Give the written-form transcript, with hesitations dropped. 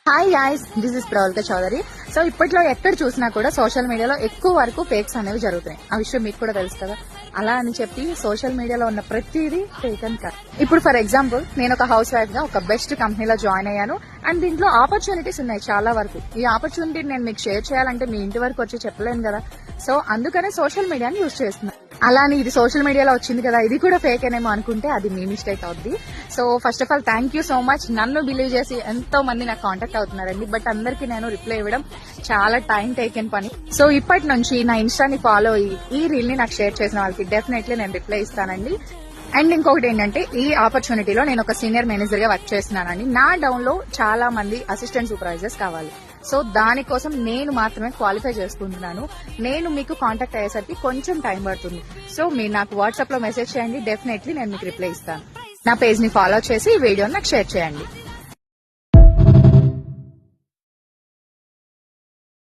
Hi guys, this is Pravalika Chowdary. So ఇప్పట్లో ఎక్కడ చూసినా కూడా సోషల్ మీడియాలో ఎక్కువ వరకు ఫేక్స్ అనేవి జరుగుతున్నాయి. ఆ విషయం మీకు కూడా తెలుసు కదా. అలా అని చెప్పి సోషల్ మీడియాలో ఉన్న ప్రతిదీ ఫేక్ అని కాదు. ఇప్పుడు ఫర్ ఎగ్జాంపుల్ నేను ఒక హౌస్ వైఫ్ గా ఒక బెస్ట్ కంపెనీలో జాయిన్ అయ్యాను అండ్ దీంట్లో ఆపర్చునిటీస్ ఉన్నాయి చాలా వరకు. ఈ ఆపర్చునిటీ నేను మీకు షేర్ చేయాలంటే మీ ఇంటి వరకు వచ్చి చెప్పలేను కదా. సో అందుకనే సోషల్ మీడియాని యూజ్ చేస్తున్నాను. అలానే ఇది సోషల్ మీడియాలో వచ్చింది కదా, ఇది కూడా ఫేక్ అనేమో అనుకుంటే అది మీ మిస్టేక్ అవుద్ది. So first of all thank you so much. నన్ను బిలీవ్ చేసి ఎంతో మంది నాకు కాంటాక్ట్ అవుతున్నారండి. బట్ అందరికీ నేను రిప్లై ఇవ్వడం చాలా టైం టేకెన్ పని. సో ఇప్పటి నుంచి నా ఇన్స్టాని ఫాలో అయ్యి ఈ రీల్ ని నాకు షేర్ చేసిన వాళ్ళకి డెఫినెట్లీ నేను రిప్లై ఇస్తానండి. అండ్ ఇంకొకటి ఏంటంటే, ఈ ఆపర్చునిటీలో నేను ఒక సీనియర్ మేనేజర్ గా వర్క్ చేస్తున్నానండి. నా డౌన్ లో చాలా మంది అసిస్టెంట్ సూపర్వైజర్స్ కావాలి. సో దానికోసం నేను మాత్రమే క్వాలిఫై చేసుకుంటున్నాను. నేను మీకు కాంటాక్ట్ అయ్యేసరికి కొంచెం టైం పడుతుంది. సో మీరు నాకు వాట్సాప్ లో మెసేజ్ చేయండి, డెఫినెట్లీ నేను మీకు రిప్లై ఇస్తాను. నా పేజ్ ని ఫాలో చేసి ఈ వీడియోని నాకు షేర్ చేయండి.